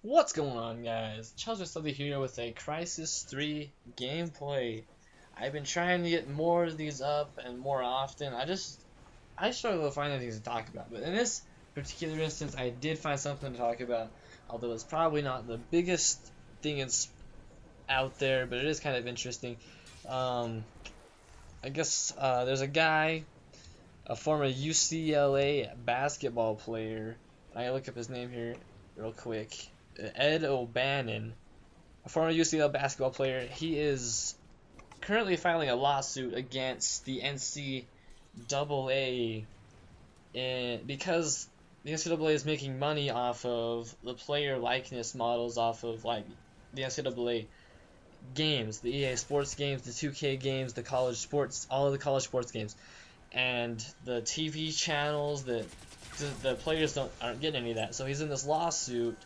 What's going on, guys? Chelsea Study here with a Crysis 3 gameplay. I've been trying to get more of these up and more often. I struggle to find things to talk about, but in this particular instance, I did find something to talk about. Although it's probably not the biggest thing out there, but it is kind of interesting. Um, I guess there's a guy, a former UCLA basketball player. I look up his name here real quick. Ed O'Bannon, a former UCLA basketball player. He is currently filing a lawsuit against the NCAA because the NCAA is making money off of the player likeness models off of like the NCAA games, the EA Sports games, the 2K games, the college sports, all of the college sports games, and the TV channels that the players aren't getting any of that. So he's in this lawsuit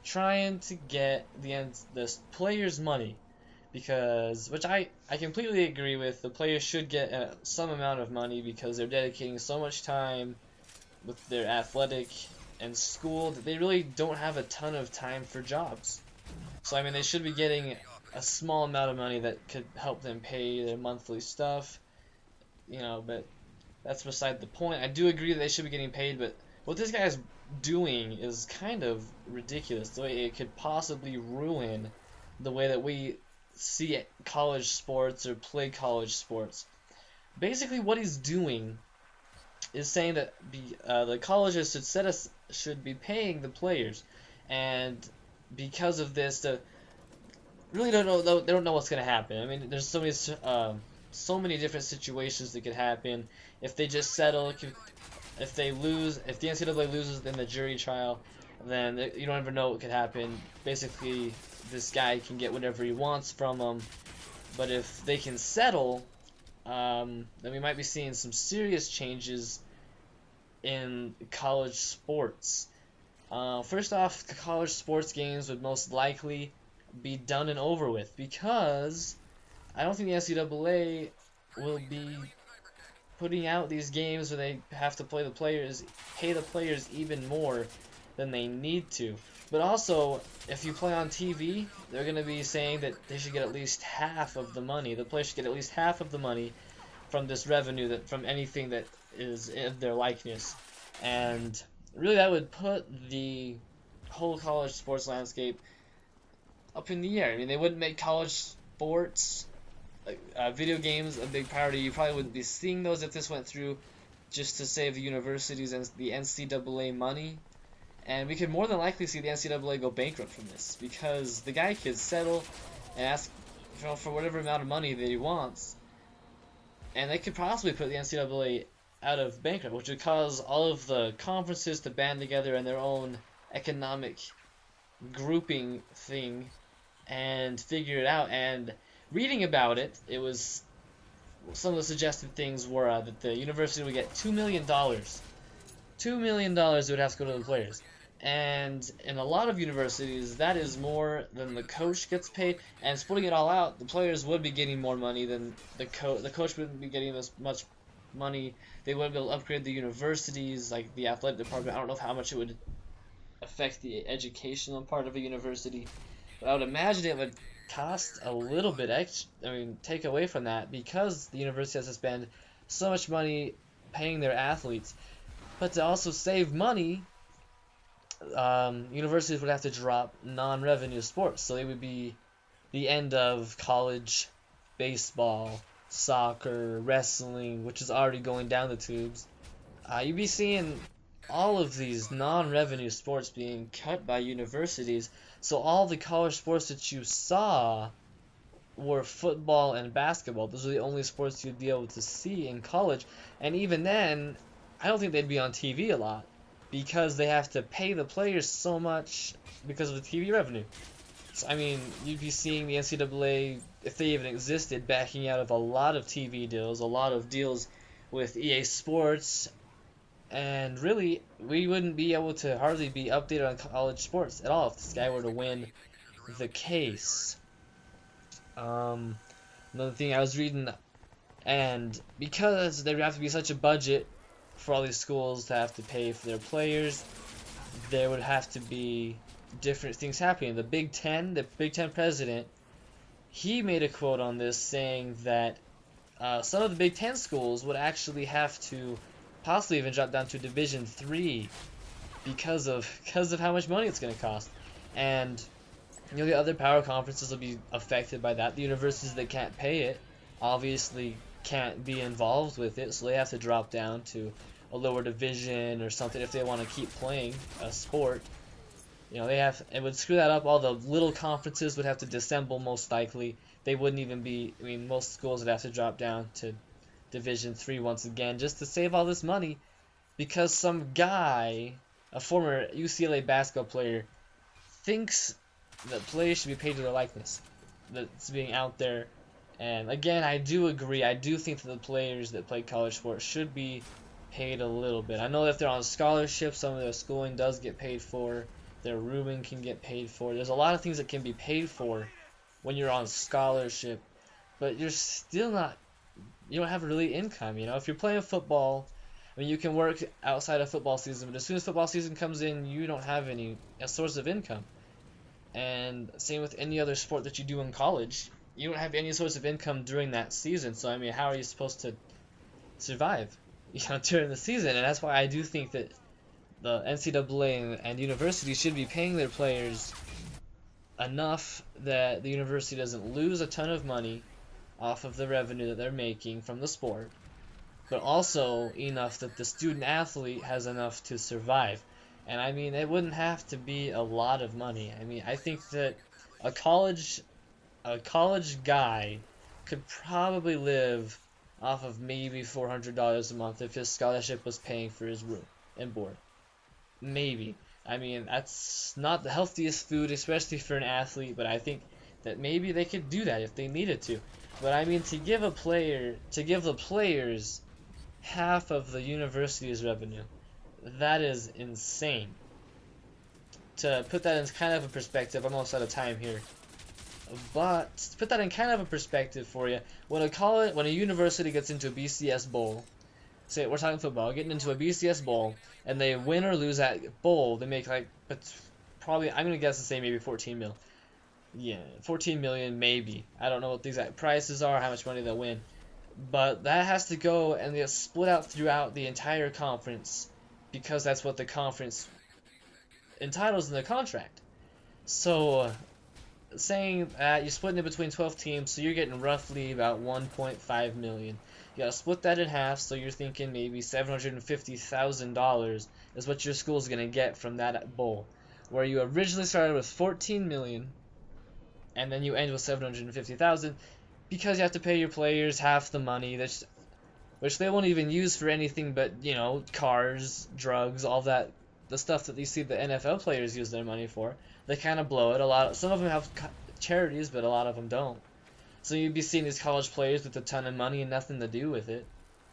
trying to get the players' money, which I completely agree with. The players should get some amount of money because they're dedicating so much time with their athletic and school that they really don't have a ton of time for jobs. So I mean, they should be getting a small amount of money that could help them pay their monthly stuff, but that's beside the point. I do agree that they should be getting paid, but what this guy is doing is kind of ridiculous. The way it could possibly ruin the way that we see college sports or play college sports. Basically, what he's doing is saying that the colleges should be paying the players, and because of this, they really don't know. They don't know what's gonna happen. I mean, there's so many different situations that could happen if they just settle. If the NCAA loses in the jury trial, then you don't ever know what could happen. Basically, this guy can get whatever he wants from them. But if they can settle, then we might be seeing some serious changes in college sports. First off, the college sports games would most likely be done and over with because I don't think the NCAA will be putting out these games where they have to pay the players even more than they need to. But also, if you play on TV, they're going to be saying that they should get at least half of the money. The players should get at least half of the money from this revenue, from anything that is in their likeness. And really, that would put the whole college sports landscape up in the air. I mean, they wouldn't make college sports, video games, a big priority. You probably wouldn't be seeing those if this went through, just to save the universities and the NCAA money. And we could more than likely see the NCAA go bankrupt from this, because the guy could settle and ask for whatever amount of money that he wants, and they could possibly put the NCAA out of bankrupt, which would cause all of the conferences to band together in their own economic grouping thing and figure it out. And reading about it, some of the suggested things were that the university would get $2 million. $2 million would have to go to the players. And in a lot of universities, that is more than the coach gets paid. And splitting it all out, the players would be getting more money than the coach. The coach wouldn't be getting as much money. They wouldn't be able to upgrade the universities, like the athletic department. I don't know how much it would affect the educational part of a university, but I would imagine it would cost a little bit extra. I mean, take away from that, because the university has to spend so much money paying their athletes. But to also save money, universities would have to drop non-revenue sports. So they would be the end of college baseball, soccer, wrestling, which is already going down the tubes. You'd be seeing all of these non-revenue sports being cut by universities. So all the college sports that you saw were football and basketball. Those are the only sports you'd be able to see in college. And even then, I don't think they'd be on TV a lot, because they have to pay the players so much because of the TV revenue. So, I mean, you'd be seeing the NCAA, if they even existed, backing out of a lot of TV deals, a lot of deals with EA Sports, and really, we wouldn't be able to hardly be updated on college sports at all if this guy were to win the case. Another thing I was reading, and because there would have to be such a budget for all these schools to have to pay for their players, there would have to be different things happening. The Big Ten president, he made a quote on this saying that some of the Big Ten schools would actually have to possibly even drop down to Division 3 because of how much money it's going to cost. And the other power conferences will be affected by that. The universities that can't pay it obviously can't be involved with it, so they have to drop down to a lower division or something if they want to keep playing a sport. It would screw that up. All the little conferences would have to dissemble most likely. They wouldn't even be, most schools would have to drop down to Division 3 once again just to save all this money because some guy, a former UCLA basketball player, thinks that players should be paid to their likeness. That's being out there. And again, I do agree. I do think that the players that play college sports should be paid a little bit. I know that if they're on scholarship, some of their schooling does get paid for. Their rooming can get paid for. There's a lot of things that can be paid for when you're on scholarship, but you're still not, you don't have really income. If you're playing football, you can work outside of football season, but as soon as football season comes in, you don't have a source of income. And same with any other sport that you do in college. You don't have any source of income during that season, so how are you supposed to survive during the season? And that's why I do think that the NCAA and universities should be paying their players enough that the university doesn't lose a ton of money off of the revenue that they're making from the sport, but also enough that the student athlete has enough to survive. And it wouldn't have to be a lot of money. I think that a college guy could probably live off of maybe $400 a month if his scholarship was paying for his room and board. Maybe. That's not the healthiest food, especially for an athlete, but I think that maybe they could do that if they needed to. But to give the players half of the university's revenue, that is insane. To put that in kind of a perspective, I'm almost out of time here. But to put that in kind of a perspective for you, when a university gets into a BCS bowl, say we're talking football, getting into a BCS bowl, and they win or lose that bowl, they make probably, I'm gonna guess to say maybe 14 mil. Yeah, 14 million maybe. I don't know what the exact prices are, how much money they'll win, but that has to go and they split out throughout the entire conference because that's what the conference entitles in the contract. So saying that you're splitting it between 12 teams, so you're getting roughly about 1.5 million. You gotta split that in half, so you're thinking maybe $750,000 is what your school's gonna get from that bowl, where you originally started with 14 million, and then you end with 750,000, because you have to pay your players half the money, which they won't even use for anything but cars, drugs, all that, the stuff that you see the NFL players use their money for. They kind of blow it. Some of them have charities, but a lot of them don't. So you'd be seeing these college players with a ton of money and nothing to do with it.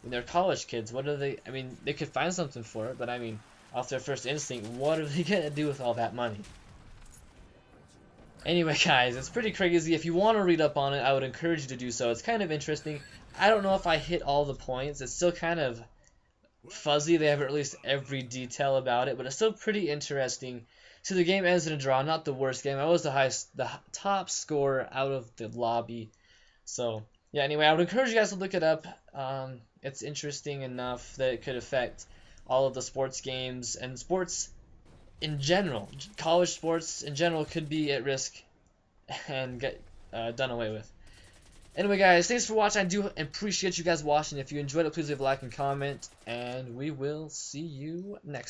They're college kids. What are they? They could find something for it, but off their first instinct, what are they gonna do with all that money? Anyway, guys, it's pretty crazy. If you want to read up on it, I would encourage you to do so. It's kind of interesting. I don't know if I hit all the points. It's still kind of fuzzy. They haven't released every detail about it, but it's still pretty interesting. So the game ends in a draw. Not the worst game. I was the top scorer out of the lobby. So yeah. Anyway, I would encourage you guys to look it up. It's interesting enough that it could affect all of the sports games and sports in general. College sports in general could be at risk and get done away with. Anyway, guys, thanks for watching. I do appreciate you guys watching. If you enjoyed it, please leave a like and comment, and we will see you next time.